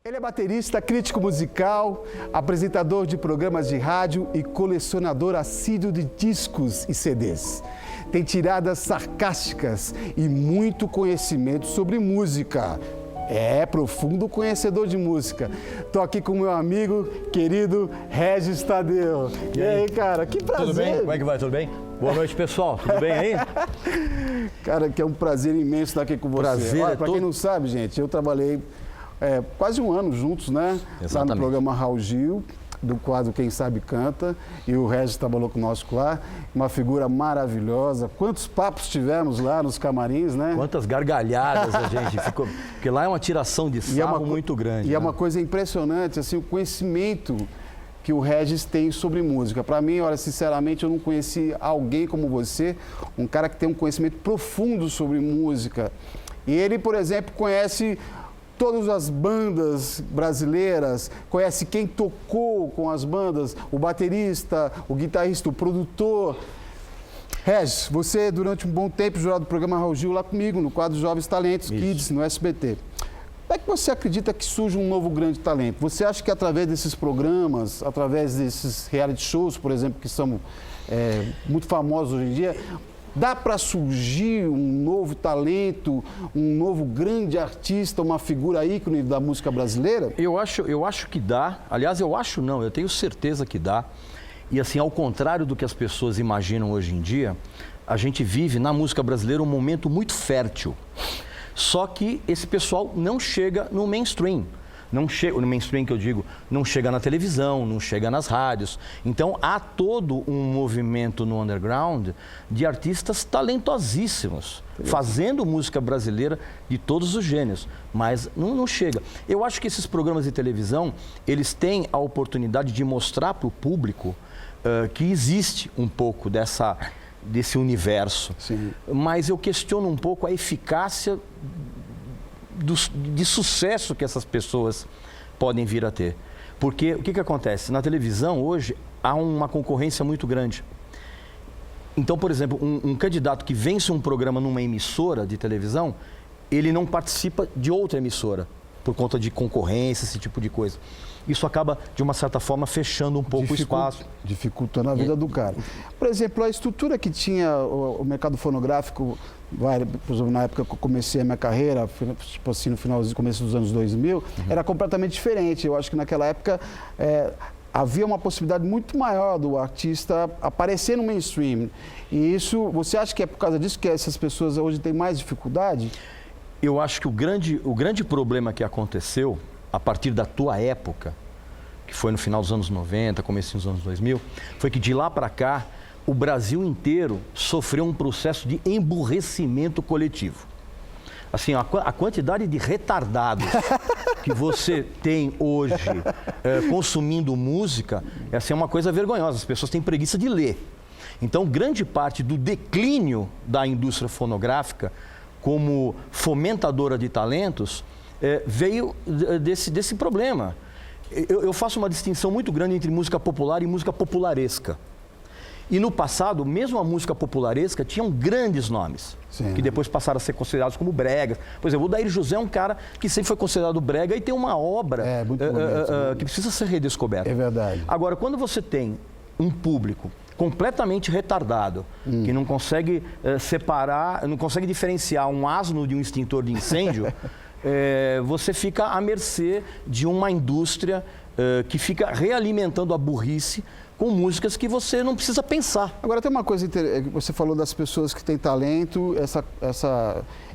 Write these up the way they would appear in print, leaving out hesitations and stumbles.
Ele é baterista, crítico musical, apresentador de programas de rádio e colecionador assíduo de discos e CDs. Tem tiradas sarcásticas e muito conhecimento sobre música. É profundo conhecedor de música. Estou aqui com meu amigo querido Regis Tadeu. E aí, cara, que prazer. Tudo bem? Como é que vai? Tudo bem? Boa noite, pessoal. Tudo bem aí? Cara, que é um prazer imenso estar aqui com você. Prazer. Olha, para quem não sabe, gente, eu trabalhei quase um ano juntos, né? Exatamente. Lá no programa Raul Gil, do quadro Quem Sabe Canta, e o Regis trabalhou conosco lá, uma figura maravilhosa. Quantos papos tivemos lá nos camarins, né? Quantas gargalhadas a gente ficou... Porque lá é uma tiração de sarro muito grande. E né? é uma coisa impressionante, assim, o conhecimento que o Regis tem sobre música. Para mim, olha, sinceramente, eu não conheci alguém como você, um cara que tem um conhecimento profundo sobre música. E ele, por exemplo, conhece todas as bandas brasileiras, conhece quem tocou com as bandas, o baterista, o guitarrista, o produtor. Regis, você durante um bom tempo jurado do programa Raul Gil lá comigo, no quadro Jovens Talentos, Isso. Kids, no SBT. Como é que você acredita que surge um novo grande talento? Você acha que através desses programas, através desses reality shows, por exemplo, que são muito famosos hoje em dia, dá para surgir um novo talento, um novo grande artista, uma figura ícone da música brasileira? Eu acho que dá. Aliás, eu tenho certeza que dá. E assim, ao contrário do que as pessoas imaginam hoje em dia, a gente vive na música brasileira um momento muito fértil. Só que esse pessoal não chega no mainstream. Não chega, no mainstream que eu digo, não chega na televisão, não chega nas rádios. Então, há todo um movimento no underground de artistas talentosíssimos, fazendo música brasileira de todos os gêneros, mas não chega. Eu acho que esses programas de televisão, eles têm a oportunidade de mostrar para o público que existe um pouco desse universo. Sim. Mas eu questiono um pouco a eficácia de sucesso que essas pessoas podem vir a ter. Porque o que acontece? Na televisão, hoje, há uma concorrência muito grande. Então, por exemplo, um candidato que vence um programa numa emissora de televisão, ele não participa de outra emissora, por conta de concorrência, esse tipo de coisa. Isso acaba, de uma certa forma, fechando um pouco o espaço. Dificultando a vida do cara. Por exemplo, a estrutura que tinha o mercado fonográfico, por exemplo, na época que eu comecei a minha carreira, tipo assim, no começo dos anos 2000, era completamente diferente. Eu acho que naquela época havia uma possibilidade muito maior do artista aparecer no mainstream. E isso, você acha que é por causa disso que essas pessoas hoje têm mais dificuldade? Eu acho que o grande problema que aconteceu a partir da tua época, que foi no final dos anos 90, começo dos anos 2000, foi que de lá para cá, o Brasil inteiro sofreu um processo de emburrecimento coletivo. Assim, a quantidade de retardados que você tem hoje consumindo música, essa é uma coisa vergonhosa, as pessoas têm preguiça de ler. Então, grande parte do declínio da indústria fonográfica como fomentadora de talentos veio desse problema. Eu faço uma distinção muito grande entre música popular e música popularesca. E no passado, mesmo a música popularesca, tinham grandes nomes, que depois passaram a ser considerados como bregas. Por exemplo, o Odair José é um cara que sempre foi considerado brega e tem uma obra que precisa ser redescoberta. É verdade. Agora, quando você tem um público completamente retardado, que não consegue separar, não consegue diferenciar um asno de um extintor de incêndio, você fica à mercê de uma indústria que fica realimentando a burrice com músicas que você não precisa pensar. Agora tem uma coisa interessante, você falou das pessoas que têm talento,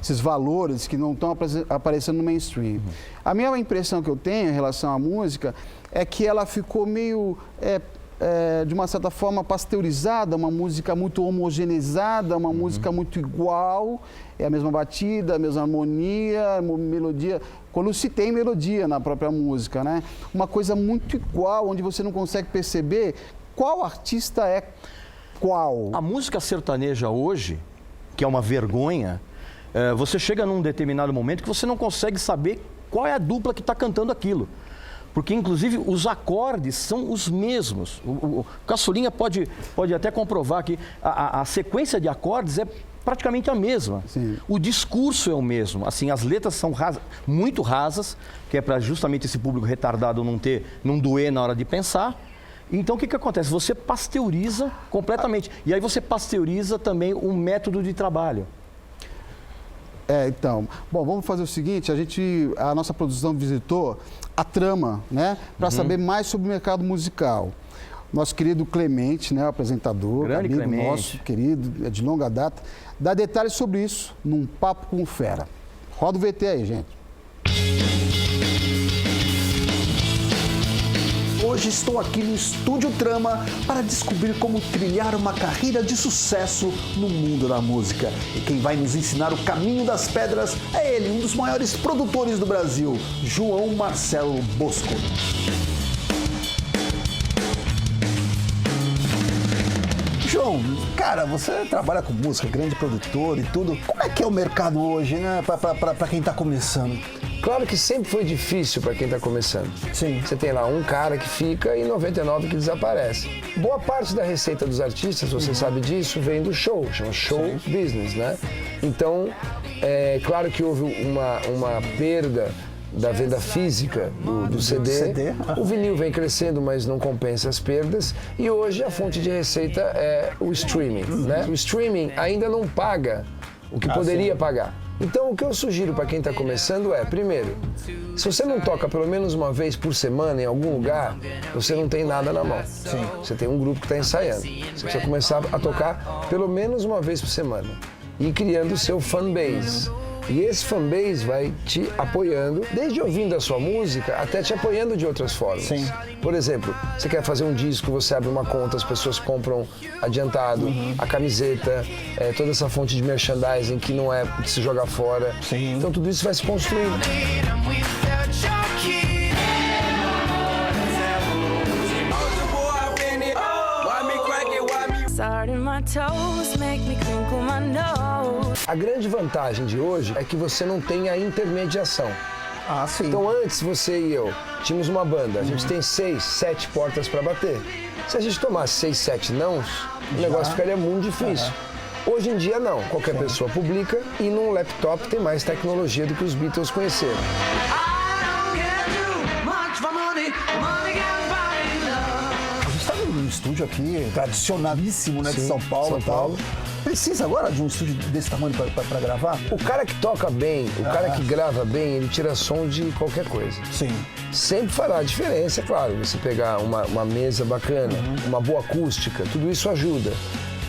esses valores que não estão aparecendo no mainstream. A minha impressão que eu tenho em relação à música é que ela ficou meio, de uma certa forma, pasteurizada, uma música muito homogeneizada, uma música muito igual, é a mesma batida, a mesma harmonia, melodia. Quando se tem melodia na própria música, né? Uma coisa muito igual, onde você não consegue perceber qual artista é qual. A música sertaneja hoje, que é uma vergonha, você chega num determinado momento que você não consegue saber qual é a dupla que está cantando aquilo. Porque, inclusive, os acordes são os mesmos. O Caçulinha pode até comprovar que a sequência de acordes é praticamente a mesma. Sim. O discurso é o mesmo. Assim, as letras são muito rasas, que é para justamente esse público retardado não doer na hora de pensar. Então, o que acontece? Você pasteuriza completamente. E aí você pasteuriza também o método de trabalho. Então, bom, vamos fazer o seguinte, a nossa produção visitou a Trama, né, para saber mais sobre o mercado musical. Nosso querido Clemente, né, o apresentador, Grande amigo Clemente. nosso, querido, é de longa data, dá detalhes sobre isso num Papo com o Fera. Roda o VT aí, gente. Hoje estou aqui no Estúdio Trama para descobrir como trilhar uma carreira de sucesso no mundo da música. E quem vai nos ensinar o caminho das pedras é ele, um dos maiores produtores do Brasil, João Marcelo Bosco. João, cara, você trabalha com música, grande produtor e tudo. Como é que é o mercado hoje, né, para quem está começando? Claro que sempre foi difícil para quem está começando. Sim. Você tem lá um cara que fica e 99 que desaparece. Boa parte da receita dos artistas, você sabe disso, vem do show, chama show business, né? Então, é claro que houve uma perda da venda física do CD. O vinil vem crescendo, mas não compensa as perdas. E hoje a fonte de receita é o streaming, né? O streaming ainda não paga o que poderia pagar. Então, o que eu sugiro para quem está começando é, primeiro, se você não toca pelo menos uma vez por semana em algum lugar, você não tem nada na mão. Sim. Você tem um grupo que está ensaiando. Você precisa começar a tocar pelo menos uma vez por semana e criando o seu fanbase. E esse fanbase vai te apoiando, desde ouvindo a sua música até te apoiando de outras formas. Sim. Por exemplo, você quer fazer um disco, você abre uma conta, as pessoas compram adiantado, a camiseta, toda essa fonte de merchandising que não é de se jogar fora. Sim. Então tudo isso vai se construindo. A grande vantagem de hoje é que você não tem a intermediação. Ah, sim. Então antes você e eu tínhamos uma banda, a gente tem 6, 7 portas para bater. Se a gente tomasse 6, 7 nãos, o negócio ficaria muito difícil. Hoje em dia não, qualquer pessoa publica e num laptop tem mais tecnologia do que os Beatles conheceram. A gente está num estúdio aqui, tradicionalíssimo, né, de São Paulo. São Paulo. Precisa agora de um estúdio desse tamanho para gravar? O cara que toca bem, o cara que grava bem, ele tira som de qualquer coisa. Sim. Sempre fará a diferença, é claro. Você pegar uma mesa bacana, uma boa acústica, tudo isso ajuda.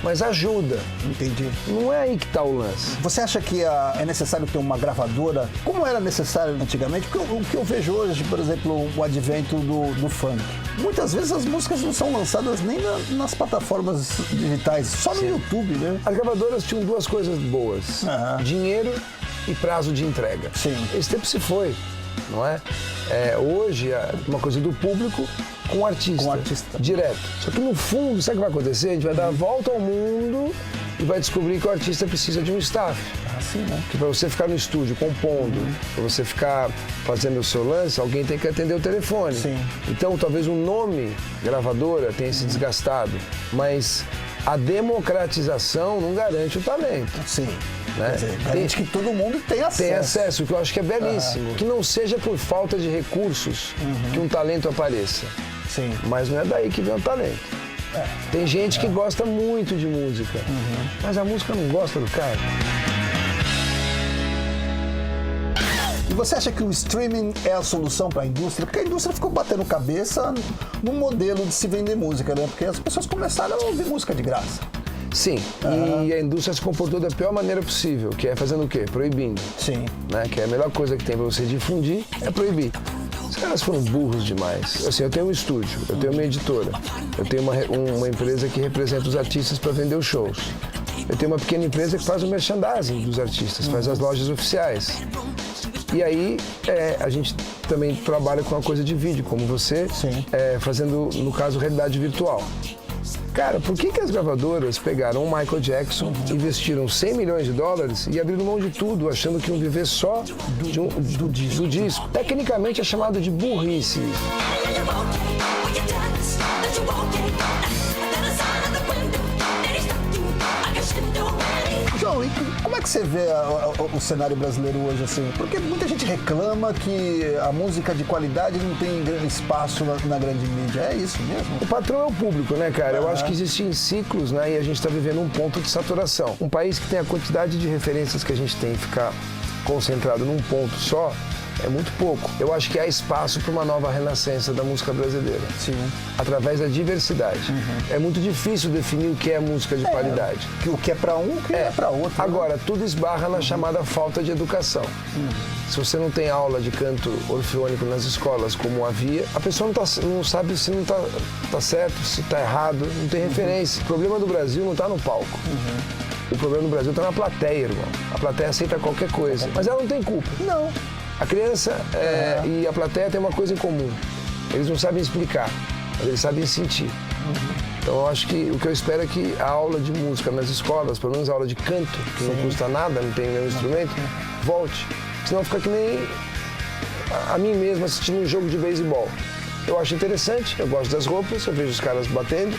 Mas ajuda. Entendi. Não é aí que está o lance. Você acha que é necessário ter uma gravadora, como era necessário antigamente? Porque o que eu vejo hoje, por exemplo, o advento do funk. Muitas vezes as músicas não são lançadas nem nas plataformas digitais, só no YouTube, né? As gravadoras tinham duas coisas boas. Dinheiro e prazo de entrega. Sim. Esse tempo se foi, não é? Hoje é uma coisa do público com o artista. Com o artista. Direto. Só que no fundo, sabe o que vai acontecer? A gente vai dar a volta ao mundo e vai descobrir que o artista precisa de um staff. Assim, né? Que para você ficar no estúdio compondo, para você ficar fazendo o seu lance, alguém tem que atender o telefone. Sim. Então, talvez o nome gravadora tenha se desgastado, mas a democratização não garante o talento. Sim. Né? Quer dizer, garante que todo mundo tem acesso. Tem acesso, o que eu acho que é belíssimo. Que não seja por falta de recursos que um talento apareça. Sim. Mas não é daí que vem o talento. Tem gente que gosta muito de música, mas a música não gosta do cara. E você acha que o streaming é a solução para a indústria? Porque a indústria ficou batendo cabeça no modelo de se vender música, né? Porque as pessoas começaram a ouvir música de graça. Sim, e a indústria se comportou da pior maneira possível, que é fazendo o quê? Proibindo. Sim. Né? Que é a melhor coisa que tem para você difundir é proibir. Os caras foram burros demais. Assim, eu tenho um estúdio, eu tenho uma editora, eu tenho uma empresa que representa os artistas para vender os shows. Eu tenho uma pequena empresa que faz o merchandising dos artistas, faz as lojas oficiais. E aí a gente também trabalha com uma coisa de vídeo, como você, fazendo, no caso, realidade virtual. Cara, por que as gravadoras pegaram o Michael Jackson, investiram $100 milhões e abriram mão de tudo, achando que iam viver só do disco? Tecnicamente é chamado de burrice. João, Não, e como é que você vê o cenário brasileiro hoje, assim? Porque muita gente reclama que a música de qualidade não tem grande espaço na grande mídia. É isso mesmo? O patrão é o público, né, cara? Eu acho que existem ciclos, né? E a gente está vivendo um ponto de saturação. Um país que tem a quantidade de referências que a gente tem, ficar concentrado num ponto só, é muito pouco. Eu acho que há espaço para uma nova renascença da música brasileira. Sim. Através da diversidade. É muito difícil definir o que é música de qualidade. O que é para um, o que é para outro. Agora, tudo esbarra na chamada falta de educação. Se você não tem aula de canto orfeônico nas escolas como havia, a pessoa não sabe se não tá certo, se está errado, não tem referência. O problema do Brasil não está no palco. O problema do Brasil está na plateia, irmão. A plateia aceita qualquer coisa, mas ela não tem culpa. Não. A criança e a plateia têm uma coisa em comum. Eles não sabem explicar, mas eles sabem sentir. Então eu acho que o que eu espero é que a aula de música nas escolas, pelo menos a aula de canto, que não custa nada, não tem nenhum instrumento, volte. Senão fica que nem a mim mesmo assistindo um jogo de beisebol. Eu acho interessante, eu gosto das roupas, eu vejo os caras batendo,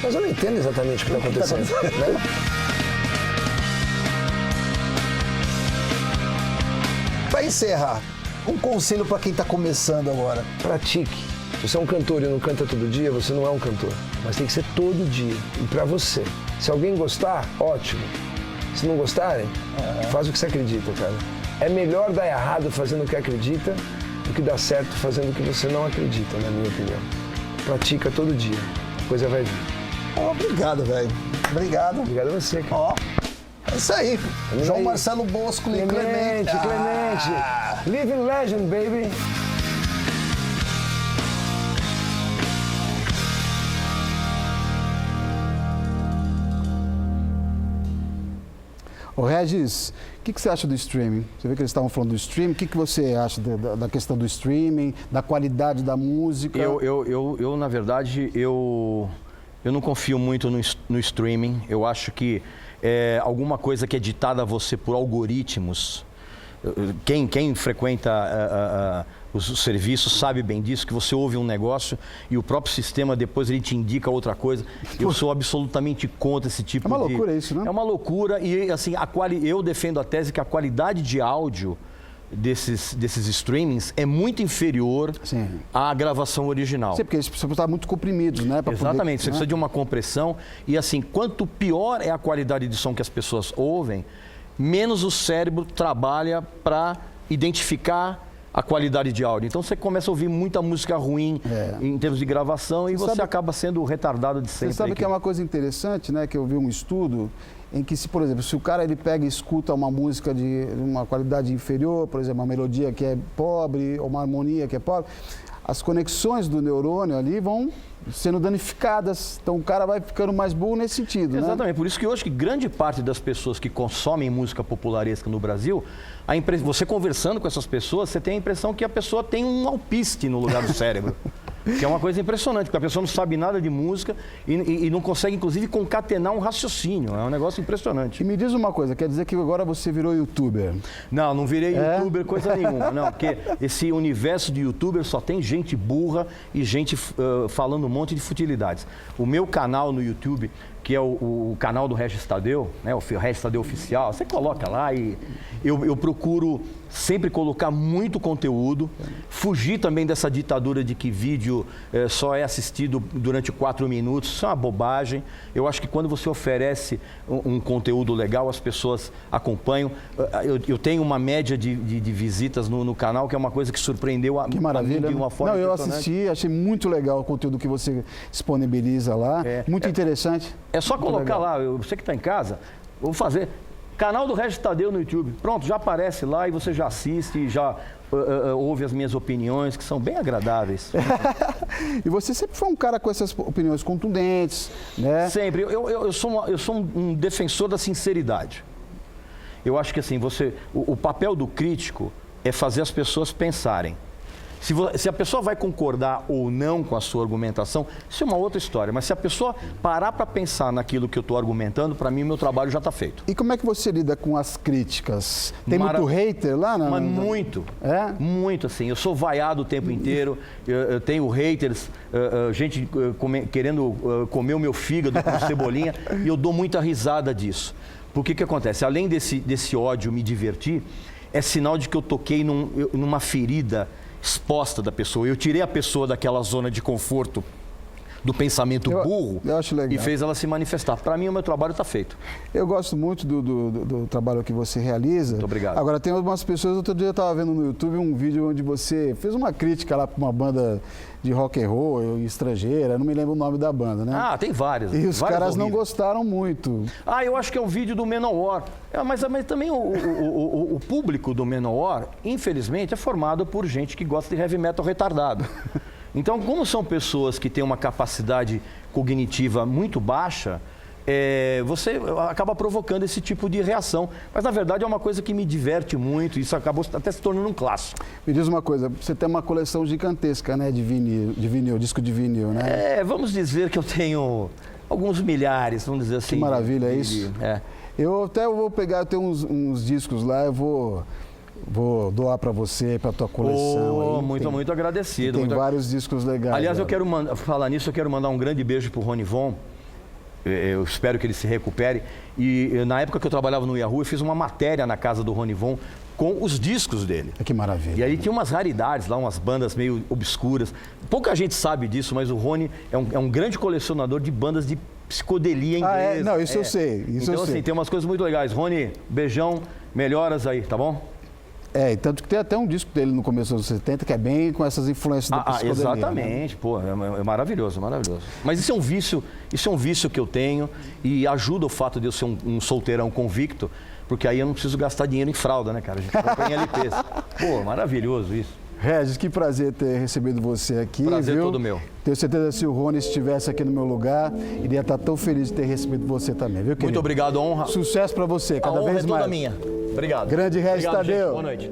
mas eu não entendo exatamente o que está acontecendo. Né? Para encerrar, um conselho para quem está começando agora. Pratique. Se você é um cantor e não canta todo dia, você não é um cantor. Mas tem que ser todo dia. E para você. Se alguém gostar, ótimo. Se não gostarem, faz o que você acredita, cara. É melhor dar errado fazendo o que acredita do que dar certo fazendo o que você não acredita, na minha opinião. Pratica todo dia. A coisa vai vir. Obrigado, velho. Obrigado. Obrigado a você, cara. Ó. É isso aí. João Marcelo Bosco e Clemente. Living legend, baby. Ô Regis, o que você acha do streaming? Você vê que eles estavam falando do streaming. O que você acha da questão do streaming, da qualidade da música? Eu na verdade, eu não confio muito no streaming. Eu acho que alguma coisa que é ditada a você por algoritmos. Quem frequenta os serviços sabe bem disso, que você ouve um negócio e o próprio sistema depois ele te indica outra coisa. Eu sou absolutamente contra esse tipo de... É uma loucura isso, né? É uma loucura e assim, eu defendo a tese que a qualidade de áudio desses streamings é muito inferior à gravação original. Sim, porque eles precisam estar muito comprimidos, né? Exatamente, você né? precisa de uma compressão e assim, quanto pior é a qualidade de som que as pessoas ouvem, menos o cérebro trabalha para identificar a qualidade de áudio. Então você começa a ouvir muita música ruim em termos de gravação e você acaba sendo retardado de sempre. Você sabe que é uma coisa interessante, né? Que eu vi um estudo em que, por exemplo, se o cara ele pega e escuta uma música de uma qualidade inferior, por exemplo, uma melodia que é pobre ou uma harmonia que é pobre, as conexões do neurônio ali vão sendo danificadas. Então o cara vai ficando mais burro nesse sentido, Exatamente. né? Por isso que hoje que grande parte das pessoas que consomem música popularesca no Brasil, você conversando com essas pessoas, você tem a impressão que a pessoa tem um alpiste no lugar do cérebro. Que é uma coisa impressionante, porque a pessoa não sabe nada de música e não consegue, inclusive, concatenar um raciocínio. É um negócio impressionante. E me diz uma coisa, quer dizer que agora você virou youtuber? Não virei youtuber coisa nenhuma. Não, porque esse universo de youtuber só tem gente burra e gente falando um monte de futilidades. O meu canal no YouTube, que é o canal do Regis Tadeu, né, o Regis Tadeu Oficial, você coloca lá e eu procuro sempre colocar muito conteúdo, fugir também dessa ditadura de que vídeo só é assistido durante 4 minutos, isso é uma bobagem. Eu acho que quando você oferece um conteúdo legal, as pessoas acompanham. Eu tenho uma média de visitas no canal, que é uma coisa que surpreendeu a Que maravilha. mim de uma forma eu assisti, achei muito legal o conteúdo que você disponibiliza lá, muito interessante. É só colocar lá, você que está em casa, vou fazer canal do Regis Tadeu no YouTube. Pronto, já aparece lá e você já assiste, já ouve as minhas opiniões, que são bem agradáveis. E você sempre foi um cara com essas opiniões contundentes, né? Sempre. Eu sou um defensor da sinceridade. Eu acho que assim, o papel do crítico é fazer as pessoas pensarem. Se a pessoa vai concordar ou não com a sua argumentação, isso é uma outra história. Mas se a pessoa parar para pensar naquilo que eu estou argumentando, para mim o meu trabalho já está feito. E como é que você lida com as críticas? Tem muito hater lá? Mas muito. Muito, assim. Eu sou vaiado o tempo inteiro, eu tenho haters, gente querendo comer o meu fígado com cebolinha, e eu dou muita risada disso. Porque o que acontece? Além desse ódio me divertir, é sinal de que eu toquei numa ferida exposta da pessoa. Eu tirei a pessoa daquela zona de conforto do pensamento burro eu acho legal. E fez ela se manifestar. Para mim, o meu trabalho está feito. Eu gosto muito do trabalho que você realiza. Muito obrigado. Agora, tem algumas pessoas, outro dia eu estava vendo no YouTube um vídeo onde você fez uma crítica lá para uma banda de rock and roll estrangeira, não me lembro o nome da banda, né? Ah, tem várias. E os várias caras não horríveis. gostaram muito. Ah, eu acho que é um vídeo do Manowar. Mas também o público do Manowar, infelizmente, é formado por gente que gosta de heavy metal retardado. Então, como são pessoas que têm uma capacidade cognitiva muito baixa, você acaba provocando esse tipo de reação. Mas, na verdade, é uma coisa que me diverte muito e isso acabou até se tornando um clássico. Me diz uma coisa, você tem uma coleção gigantesca, né, de vinil, disco de vinil, né? Vamos dizer que eu tenho alguns milhares, vamos dizer assim. Que maravilha, é isso? Eu até vou pegar, eu tenho uns discos lá, eu vou doar para você, para tua coleção. Muito agradecido. Tem vários discos legais. Aliás, eu quero falar nisso, eu quero mandar um grande beijo pro Ronivon. Eu espero que ele se recupere. E na época que eu trabalhava no Yahoo, eu fiz uma matéria na casa do Ronivon com os discos dele. Que maravilha. E aí tinha umas raridades lá, umas bandas meio obscuras. Pouca gente sabe disso, mas o Rony é um grande colecionador de bandas de psicodelia inglesa. Não, isso eu sei. Então, assim, tem umas coisas muito legais. Rony, beijão, melhoras aí, tá bom? Tanto que tem até um disco dele no começo dos anos 70 que é bem com essas influências da psicodelia. Exatamente, né? Pô, é maravilhoso, maravilhoso. Mas isso é um vício que eu tenho e ajuda o fato de eu ser um solteirão convicto, porque aí eu não preciso gastar dinheiro em fralda, né, cara? A gente compra em LPs. Pô, maravilhoso isso. Regis, que prazer ter recebido você aqui. Prazer todo meu. Tenho certeza que se o Rony estivesse aqui no meu lugar, iria estar tão feliz de ter recebido você também, viu, querido? Muito obrigado, honra. Sucesso para você, cada a honra vez é toda mais. minha. Obrigado. Grande Regis Tadeu. Boa noite.